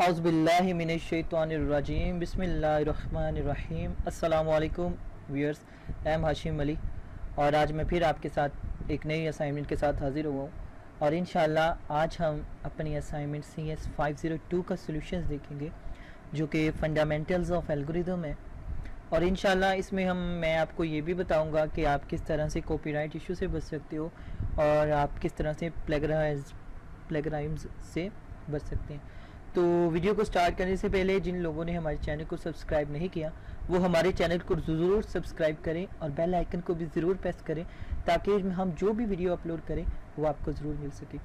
औज़ुबिल्लाहि मिनश्शैतानिर्रजीम बिस्मिल्लाहिर्रहमानिर्रहीम। अस्सलामु अलैकुम viewers, I am Hashim Ali और आज मैं फिर आपके साथ एक नई असाइनमेंट के साथ हाज़िर हुआ हूँ और इंशाल्लाह आज हम अपनी असाइनमेंट CS 502 का सॉल्यूशंस देखेंगे जो कि फंडामेंटल्स ऑफ एल्गोरिदम है। और इंशाल्लाह इसमें मैं आपको ये भी बताऊंगा कि आप किस तरह से कॉपीराइट इशू से बच सकते हो और आप किस तरह से प्लेगराइम्स से बच सकते हैं। तो वीडियो को स्टार्ट करने से पहले जिन लोगों ने हमारे चैनल को सब्सक्राइब नहीं किया वो हमारे चैनल को ज़रूर सब्सक्राइब करें और बेल आइकन को भी ज़रूर प्रेस करें ताकि हम जो भी वीडियो अपलोड करें वो आपको ज़रूर मिल सके।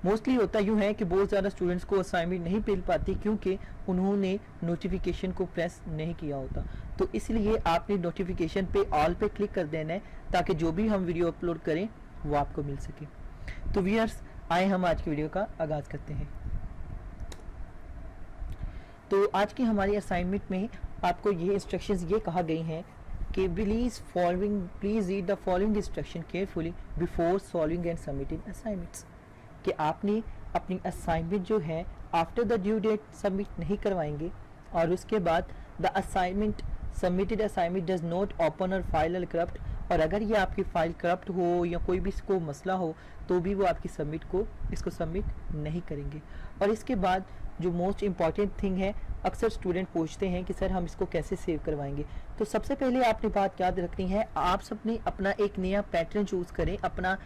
मोस्टली होता यूँ है कि बहुत ज़्यादा स्टूडेंट्स को असाइनमेंट नहीं मिल पाती क्योंकि उन्होंने नोटिफिकेशन को प्रेस नहीं किया होता। तो इसलिए आपने नोटिफिकेशन पे ऑल पे क्लिक कर देना है ताकि जो भी हम वीडियो अपलोड करें वो आपको मिल सके। तो व्यूअर्स, आए हम आज की वीडियो का आगाज़ करते हैं। तो आज की हमारी असाइनमेंट में आपको ये इंस्ट्रक्शंस ये कहा गई हैं कि please read the following instruction carefully before solving and submitting assignments, कि आपने अपनी असाइनमेंट जो है after the due date submit नहीं करवाएंगे और उसके बाद the assignment submitted assignment does not open और फाइल करप्ट, और अगर ये आपकी फाइल करप्ट हो या कोई भी इसको मसला हो तो भी वो आपकी इसको सबमिट नहीं करेंगे। और इसके बाद जो मोस्ट इम्पॉर्टेंट थिंग है, अक्सर स्टूडेंट पूछते हैं कि सर हम इसको कैसे सेव करवाएंगे। तो सबसे पहले आपने बात याद रखनी है, आप सबने अपना एक नया पैटर्न चूज़ करें, अपना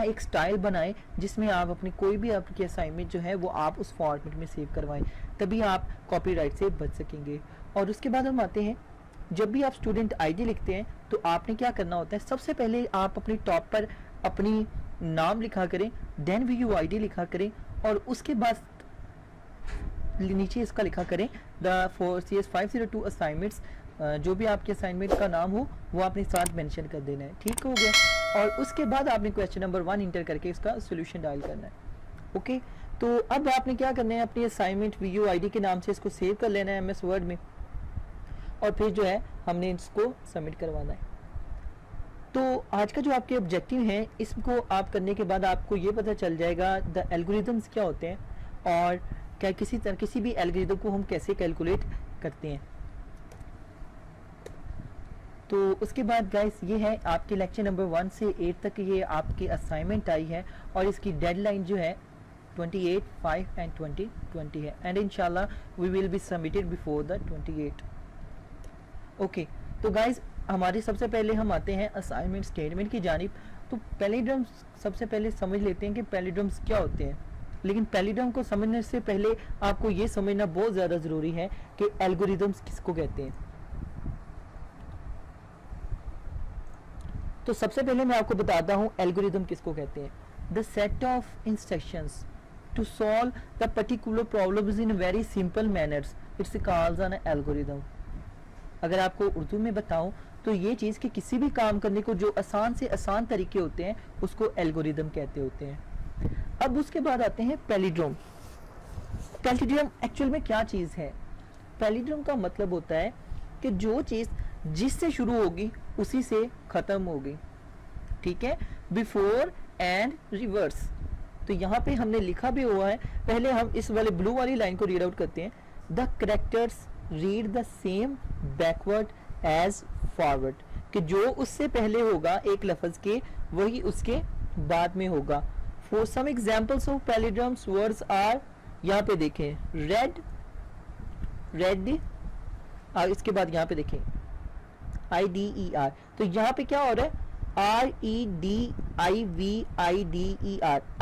एक स्टाइल बनाएं जिसमें आप अपनी कोई भी आपकी असाइनमेंट जो है वो आप उस फॉर्मेट में सेव करवाएं, तभी आप कॉपीराइट से बच सकेंगे। और उसके बाद हम आते हैं, जब भी आप स्टूडेंट आईडी लिखते हैं तो आपने क्या करना होता है, सबसे पहले आप अपनी टॉप पर अपनी नाम लिखा करें, देन VUID लिखा करें और उसके बाद नीचे इसका लिखा करें द CS 502 असाइनमेंट्स, जो भी आपके असाइनमेंट का नाम हो वो आपने साथ मेंशन कर देना है। ठीक हो गया। और उसके बाद आपने क्वेश्चन नंबर 1 इंटर करके इसका सोल्यूशन डायल करना है। ओके, तो अब आपने क्या करना है, अपनी असाइनमेंट VUID के नाम से इसको सेव कर लेना है MS वर्ड में और फिर जो है हमने इसको सबमिट करवाना है। तो आज का जो आपके ऑब्जेक्टिव है, इसको आप करने के बाद आपको ये पता चल जाएगा द एल्गोरिदम्स क्या होते हैं और क्या किसी भी एल्गोरिदम को हम कैसे कैलकुलेट करते हैं। तो उसके बाद गाइस ये है आपके लेक्चर नंबर 1 से 8 तक ये आपकी असाइनमेंट आई है और इसकी डेडलाइन जो है 28, 5 एंड 2020 है एंड इंशाल्लाह we will be submitted before the 28। Okay, तो गाइज हमारे सबसे पहले हम आते हैं असाइनमेंट स्टेटमेंट की जानिब। तो पैलिड्रम्स सबसे पहले समझ लेते हैं कि पैलिड्रम्स क्या होते हैं, लेकिन पैलिड्रम को समझने से पहले आपको ये समझना बहुत ज़्यादा ज़रूरी है कि एल्गोरिदम्स किसको कहते हैं। तो सबसे पहले मैं आपको बताता हूँ एल्गोरिदम किसको कहते हैं। The set of instructions to solve the particular problems in very simple manners, it's called an algorithm. अगर आपको उर्दू में बताऊं तो ये चीज़ कि किसी भी काम करने को जो आसान से आसान तरीके होते हैं उसको एल्गोरिदम कहते होते हैं। अब उसके बाद आते हैं पैलिड्रोम। पैलिड्रोम एक्चुअल में क्या चीज़ है? पैलिड्रोम का मतलब होता है कि जो चीज़ जिससे शुरू होगी उसी से ख़त्म होगी। ठीक है, बिफोर एंड रिवर्स। तो यहाँ पे हमने लिखा भी हुआ है, पहले हम इस वाले ब्लू वाली लाइन को रीड आउट करते हैं। The characters read the same backward as forward, कि जो उससे पहले होगा एक लफ्ज के वही उसके बाद में होगा। For some examples of palindromes words are, यहाँ पे देखें रेड, और इसके बाद यहाँ पे देखें IDER। तो यहाँ पे क्या हो रहा है REDIVIDER।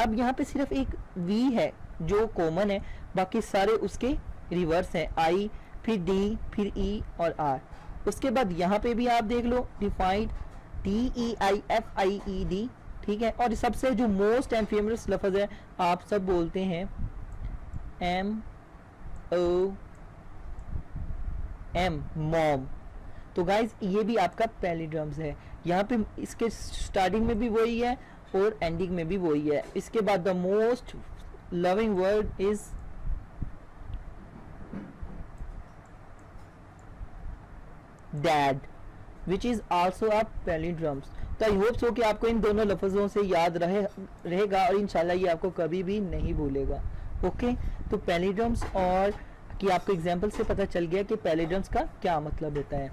अब यहाँ पे सिर्फ एक V है जो कॉमन है, बाकी सारे उसके रिवर्स हैं, I फिर D फिर E और R। उसके बाद यहाँ पे भी आप देख लो डिफाइंड DEIFIED। ठीक है, और सबसे जो मोस्ट एंड फेमस लफ्ज है आप सब बोलते हैं MOM, मॉम। तो गाइज ये भी आपका पैलिड्रम्स है। यहाँ पे इसके स्टार्टिंग में भी वही है और एंडिंग में भी वही है। इसके बाद the most loving word is dad which is also a palindromes. तो आई होप सो कि आपको इन दोनों लफ्जों से याद रहेगा और इंशाल्लाह ये आपको कभी भी नहीं भूलेगा। ओके, तो पैलिड्रम्स और कि आपको एग्जाम्पल से पता चल गया कि पैलिड्रम्स का क्या मतलब होता है।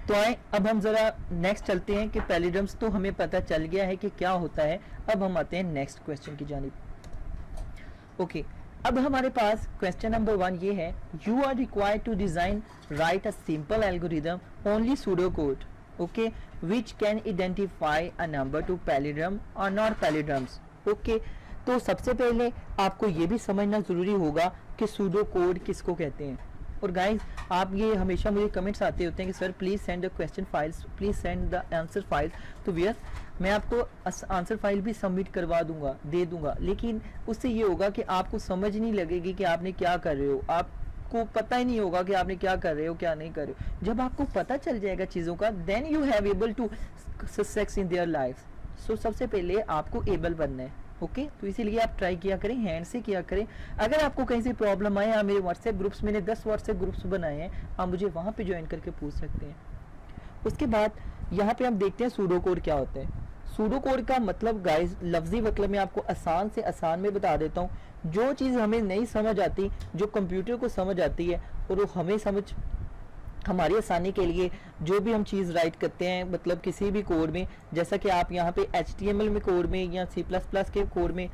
तो आए अब हम ज़रा नेक्स्ट चलते हैं कि पैलिड्रम्स तो हमें पता चल गया है कि क्या होता है। अब हम आते हैं नेक्स्ट क्वेश्चन की जानिब। ओके, अब हमारे पास क्वेश्चन नंबर 1 ये है, you are required to design write a simple algorithm only pseudo code, okay, which can identify a number to palindrome और नॉट पैलिड्रम्स। ओके, तो सबसे पहले आपको ये भी समझना ज़रूरी होगा कि सूडो कोड किसको कहते हैं। और गाइस, आप ये हमेशा मुझे कमेंट्स आते होते हैं कि sir please send the question files, please send the answer files. तो वियर्स, मैं आपको आंसर फाइल भी सबमिट करवा दूंगा, दे दूंगा, लेकिन उससे ये होगा कि आपको समझ नहीं लगेगी कि आपने क्या कर रहे हो, आपको पता ही नहीं होगा कि आपने क्या कर रहे हो क्या नहीं कर रहे हो। जब आपको पता चल जाएगा चीज़ों का, then you have able to success in their life. So सबसे पहले आपको एबल बनना है। ओके, तो इसीलिए आप ट्राई किया करें, हैंड से किया करें। अगर आपको कहीं से प्रॉब्लम आए, आप मेरे व्हाट्सएप ग्रुप्स, मैंने 10 व्हाट्सएप ग्रुप्स बनाए हैं, आप मुझे वहाँ पे ज्वाइन करके पूछ सकते हैं। उसके बाद यहाँ पे हम देखते हैं सूडो कोड क्या होता है। सूडो कोड का मतलब गाइस, लफ्जी मतलब मैं आपको आसान से आसान में बता देता हूँ। जो चीज़ हमें नहीं समझ आती, जो कंप्यूटर को समझ आती है और वो हमें समझ, हमारी आसानी के लिए जो भी हम चीज़ राइट करते हैं, मतलब किसी भी कोड में, जैसा कि आप यहाँ पे HTML में कोड में या C++ के कोड में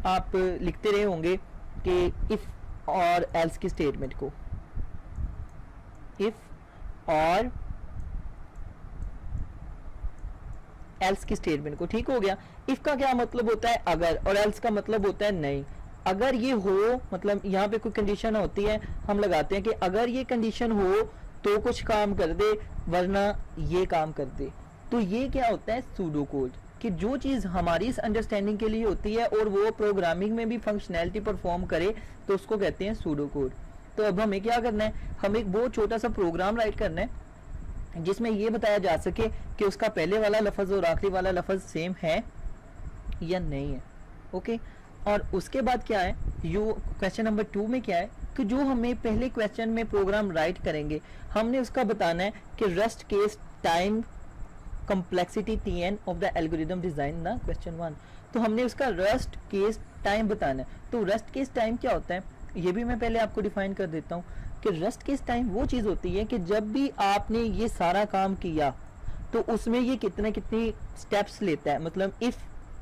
आप लिखते रहे होंगे कि इफ़ और एल्स की स्टेटमेंट को, इफ़ और एल्स की स्टेटमेंट को, ठीक हो गया। इफ़ का क्या मतलब होता है अगर, और एल्स का मतलब होता है नहीं। अगर ये हो, मतलब यहाँ पे कोई कंडीशन होती है, हम लगाते हैं कि अगर ये कंडीशन हो तो कुछ काम कर दे, वरना ये काम कर दे। तो ये क्या होता है सूडो कोड, कि जो चीज़ हमारी इस अंडरस्टैंडिंग के लिए होती है और वो प्रोग्रामिंग में भी फंक्शनैलिटी परफॉर्म करे, तो उसको कहते हैं सूडो कोड। तो अब हमें क्या करना है, हमें एक बहुत छोटा सा प्रोग्राम राइट करना है जिसमें ये बताया जा सके कि उसका पहले वाला लफ्ज़ और आखिरी वाला लफ्ज़ सेम है या नहीं है। ओके, और उसके बाद क्या है, यू क्वेश्चन नंबर 2 में क्या है कि जो हमें पहले क्वेश्चन में प्रोग्राम राइट करेंगे, हमने उसका बताना है कि rust case time complexity Tn of the algorithm design ना क्वेश्चन 1। तो हमने उसका रस्ट केस टाइम बताना है। तो रस्ट केस टाइम क्या होता है, ये भी मैं पहले आपको डिफाइन कर देता हूँ कि रस्ट केस टाइम वो चीज़ होती है कि जब भी आपने ये सारा काम किया तो उसमें ये कितनी स्टेप्स लेता है। मतलब इफ़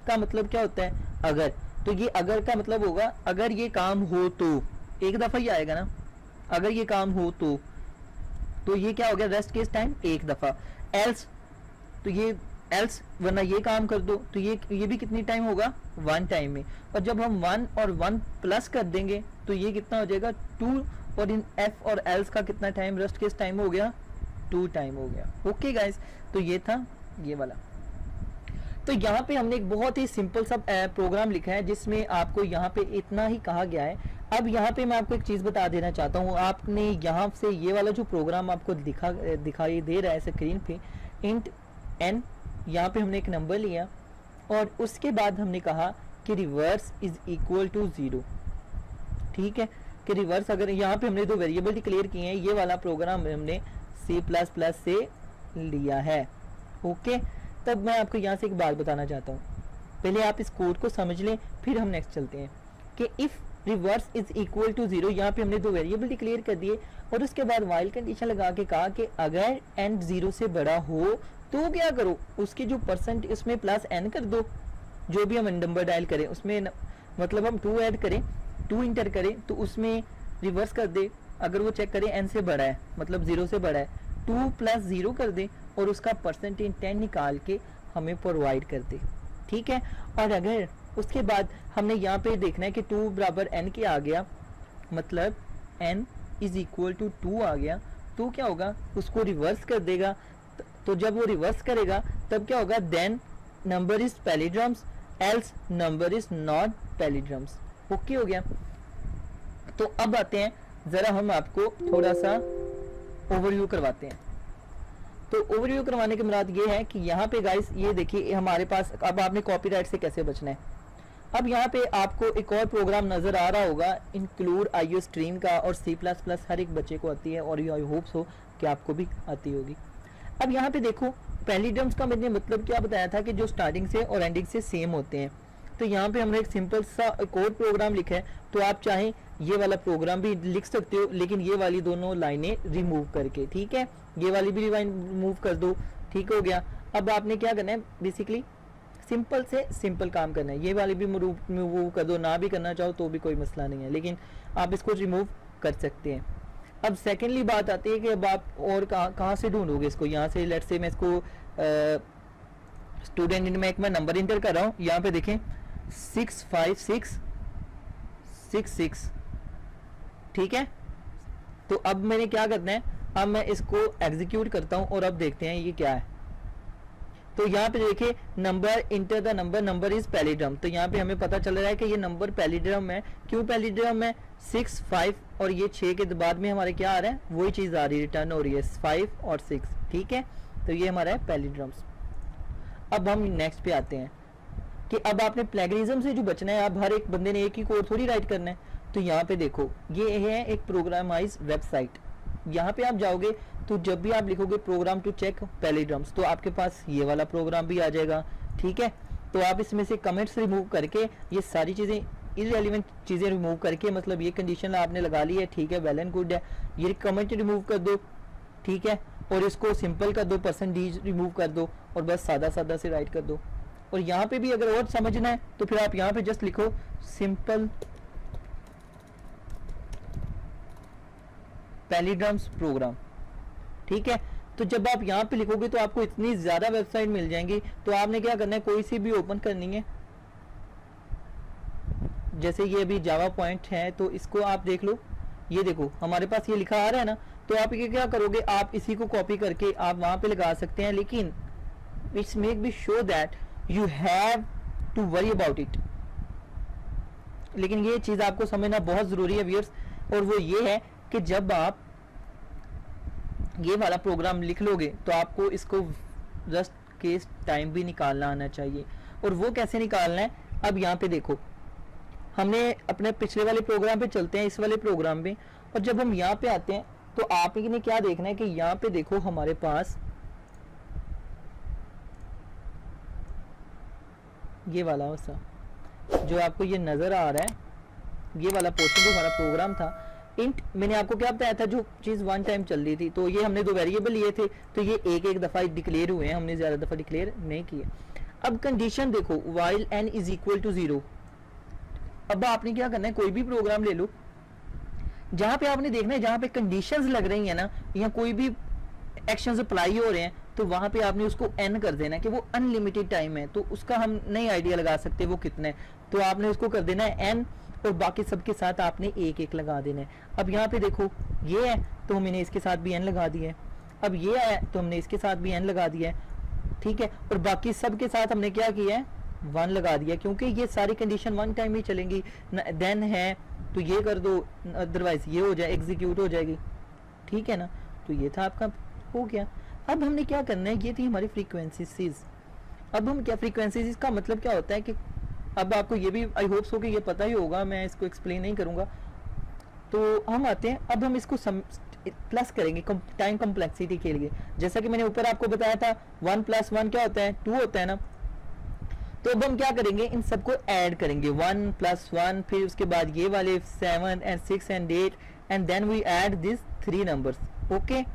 का मतलब क्या होता है अगर, तो ये अगर का मतलब होगा अगर ये काम हो तो, एक दफ़ा ही आएगा ना, अगर ये काम हो तो ये क्या हो गया, रेस्ट केस टाइम एक दफ़ा। एल्स, तो ये एल्स वरना ये काम कर दो, तो ये भी कितनी टाइम होगा, 1 टाइम में। और जब हम 1 और 1 प्लस कर देंगे तो ये कितना हो जाएगा 2, और इन एफ और एल्स का कितना टाइम, रेस्ट केस टाइम हो गया 2 टाइम हो गया। ओके गाइस, तो ये था ये वाला। तो यहाँ पे हमने एक बहुत ही सिंपल सा प्रोग्राम लिखा है जिसमें आपको यहाँ पे इतना ही कहा गया है। अब यहाँ पे मैं आपको एक चीज़ बता देना चाहता हूँ, आपने यहाँ से ये वाला जो प्रोग्राम आपको दिखाई दे रहा है स्क्रीन पे, इंट n, यहाँ पे हमने एक नंबर लिया और उसके बाद हमने कहा कि रिवर्स इज इक्वल टू 0। ठीक है, कि रिवर्स, अगर यहाँ पे हमने 2 वेरिएबल डिक्लेयर किए हैं, ये वाला प्रोग्राम हमने C++ से लिया है। ओके, तब मैं आपको यहाँ से एक बात बताना चाहता हूँ, पहले आप इस कोड को समझ लें, फिर हम नेक्स्ट चलते हैं कि if reverse is equal to 0, यहाँ पे हमने 2 वेरिएबल डिक्लेयर कर दिए और उसके बाद वाइल कंडीशन लगा के कहा कि अगर n 0 से बड़ा हो तो क्या करो, उसकी जो परसेंट इसमें प्लस n कर दो, जो भी हम नंबर डायल करें उसमें मतलब हम 2 ऐड करें, 2 इंटर करें तो उसमें रिवर्स कर दे, अगर वो चेक करें n से बड़ा है मतलब 0 से बड़ा है, 2 + 0 कर दे और उसका परसेंटेज 10 निकाल के हमें प्रोवाइड कर दे। ठीक है, और अगर उसके बाद हमने यहाँ पे देखना है कि 2 बराबर n के आ गया, मतलब n इज इक्वल टू 2 आ गया, तो क्या होगा, उसको रिवर्स कर देगा। तो जब वो रिवर्स करेगा तब क्या होगा, then number is palindromes else number is not palindromes. Okay हो गया। तो अब आते हैं, ज़रा हम आपको थोड़ा सा ओवरव्यू करवाते हैं। तो ओवरव्यू करवाने की मुराद ये है कि यहाँ पे गाइस ये देखिए हमारे पास, अब आपने कॉपीराइट से कैसे बचना है। अब यहाँ पे आपको एक और प्रोग्राम नज़र आ रहा होगा, इंक्लूड IO स्ट्रीम का, और C++ हर एक बच्चे को आती है और ये आई होप्स हो कि आपको भी आती होगी। अब यहाँ पे देखो पैलिड्रम्स का मैंने मतलब क्या बताया था कि जो स्टार्टिंग से और एंडिंग से सेम होते हैं। तो यहाँ पे हमने एक सिंपल सा कोड प्रोग्राम लिखा है, तो आप चाहें ये वाला प्रोग्राम भी लिख सकते हो, लेकिन ये वाली दोनों लाइनें रिमूव करके, ठीक है, ये वाली भी रिमूव कर दो, ठीक हो गया। अब आपने क्या करना है, बेसिकली सिंपल से सिंपल काम करना है, ये वाली भी रिमूव कर दो, ना भी करना चाहो तो भी कोई मसला नहीं है, लेकिन आप इसको रिमूव कर सकते हैं। अब सेकेंडली बात आती है कि अब आप और कहाँ से ढूंढोगे इसको, यहाँ से लेट्स से मैं इसको स्टूडेंट में एक मैं नंबर इंटर कर रहा हूँ, यहाँ पे देखें 65666, ठीक है। तो अब मैंने क्या करना है, अब मैं इसको एग्जीक्यूट करता हूँ और अब देखते हैं ये क्या है। तो यहाँ पे देखिए number enter the number is palindrome, तो यहाँ पे हमें पता चल रहा है कि ये नंबर पैलिड्रम है। क्यों पैलिड्रम है, 6 5 और ये 6 के बाद में हमारे क्या आ रहा है, वही चीज आ रही है, रिटर्न हो रही है 5 और 6, ठीक है। तो ये हमारा है पैलिड्रम्स। अब हम नेक्स्ट पे आते हैं कि अब आपने प्लेगरिज्म से जो बचना है, अब हर एक बंदे ने एक ही कोड थोड़ी राइट करना है। तो यहाँ पे देखो ये है एक प्रोग्रामाइज वेबसाइट, यहाँ पे आप जाओगे तो जब भी आप लिखोगे प्रोग्राम टू चेक पैलिड्रम्स, तो आपके पास ये वाला प्रोग्राम भी आ जाएगा, ठीक है। तो आप इसमें से कमेंट्स रिमूव करके ये सारी चीज़ें इररिलेवेंट चीज़ें रिमूव करके, मतलब ये कंडीशन आपने लगा ली है, ठीक है, वेल एंड गुड है, ये कमेंट रिमूव कर दो, ठीक है, और इसको सिंपल कर दो, % रिमूव कर दो और बस सादा सादा से राइट कर दो। और यहाँ पे भी अगर और समझना है तो फिर आप यहाँ पे जस्ट लिखो सिंपल पैलिड्रम्स प्रोग्राम, ठीक है। तो जब आप यहाँ पे लिखोगे तो आपको इतनी ज्यादा वेबसाइट मिल जाएंगी, तो आपने क्या करना है, कोई सी भी ओपन करनी है, जैसे ये अभी जावा पॉइंट है तो इसको आप देख लो, ये देखो हमारे पास ये लिखा आ रहा है ना, तो आप ये क्या करोगे, आप इसी को कॉपी करके आप वहां पे लगा सकते हैं, लेकिन it's make be show that you have to worry about it. लेकिन ये चीज आपको समझना बहुत जरूरी है व्यूअर्स, और वो ये है कि जब आप ये वाला प्रोग्राम लिख लोगे तो आपको इसको जस्ट केस टाइम भी निकालना आना चाहिए। और वो कैसे निकालना है, अब यहाँ पे देखो हमने अपने पिछले वाले प्रोग्राम पे चलते हैं, इस वाले प्रोग्राम पे, और जब हम यहाँ पे आते हैं तो आपने क्या देखना है कि यहाँ पे देखो हमारे पास ये वाला सा जो आपको ये नजर आ रहा है, ये वाला पोर्शन जो हमारा प्रोग्राम था, इंट मैंने आपको क्या बताया था, जो चीज वन टाइम चल रही थी, तो ये हमने 2 वेरिएबल लिए थे, तो ये एक दफा डिक्लेयर हुए हैं, हमने ज्यादा दफा डिक्लेयर नहीं किए। अब कंडीशन देखो, while n is equal to 0, अब आपने क्या करना है, कोई भी प्रोग्राम ले लो, जहां पे आपने देखना है, जहां पे कंडीशंस लग रही है ना, या कोई भी एक्शंस अप्लाई हो रहे हैं, तो वहां पे आपने उसको n कर देना कि वो अनलिमिटेड टाइम है, तो उसका हम नहीं आइडिया लगा सकते वो कितना है, तो आपने उसको कर देना है n, और बाकी सबके साथ आपने एक लगा देना है। अब यहाँ पे देखो ये है तो हमने इसके साथ भी n लगा दिया है, अब ये है तो हमने इसके साथ भी n लगा दिया है, ठीक है, और बाकी सब के साथ हमने क्या किया है, 1 लगा दिया, क्योंकि ये सारी कंडीशन वन टाइम ही चलेंगी, देन है तो ये कर दो, अदरवाइज ये हो जाए, एग्जीक्यूट हो जाएगी, ठीक है ना। तो ये था आपका हो गया। अब हमने क्या करना है, ये थी हमारी फ्रीक्वेंसीज। अब हम क्या, फ्रीक्वेंसीज का मतलब क्या होता है कि अब आपको ये भी आई होप सो कि ये पता ही होगा, मैं इसको एक्सप्लेन नहीं करूंगा। तो हम आते हैं, अब हम इसको प्लस करेंगे टाइम कॉम्प्लेक्सिटी के लिए, जैसा कि मैंने ऊपर आपको बताया था 1 + 1 क्या होता है, 2 होता है ना। तो अब हम क्या करेंगे, इन सबको ऐड करेंगे, 1 + 1, फिर उसके बाद ये वाले 7 and 6 and 8 and then we add this 3 numbers, okay.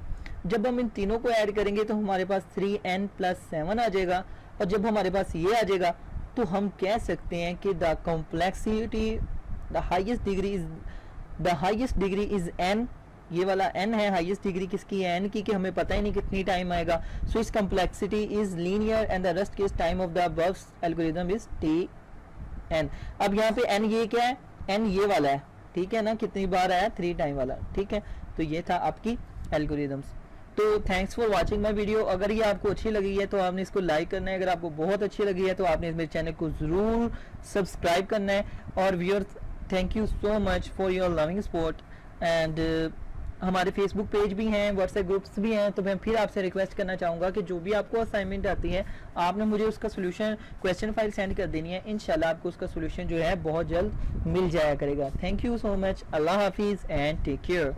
जब हम इन तीनों को ऐड करेंगे तो हमारे पास 3n + 7 आ जाएगा, और जब हमारे पास ये आ जाएगा तो हम कह सकते हैं कि the complexity the highest degree is n, ये वाला n है, हाईएस्ट डिग्री किसकी है, n की, कि हमें पता ही नहीं कितनी टाइम आएगा। सो इस complexity is linear and the rest case time of the above algorithm is tn। अब यहाँ पे n ये क्या है, n ये वाला है, ठीक है ना, कितनी बार आया, 3 टाइम वाला, ठीक है। तो ये था आपकी एल्गोरिथम्स। तो thanks for watching my video. अगर ये आपको अच्छी लगी है तो आपने इसको लाइक करना है, अगर आपको बहुत अच्छी लगी है तो आपने मेरे चैनल को ज़रूर सब्सक्राइब करना है। और viewers, thank you so much for your loving support. And हमारे फेसबुक पेज भी हैं, व्हाट्सएप ग्रुप्स भी हैं। तो मैं फिर आपसे रिक्वेस्ट करना चाहूँगा कि जो भी आपको असाइनमेंट आती है, आपने मुझे उसका सोल्यूशन क्वेश्चन फाइल सेंड कर देनी है। इंशाल्लाह आपको उसका सोल्यूशन जो है बहुत जल्द मिल जाया करेगा। Thank you so much. Allah हाफिज़ एंड टेक केयर।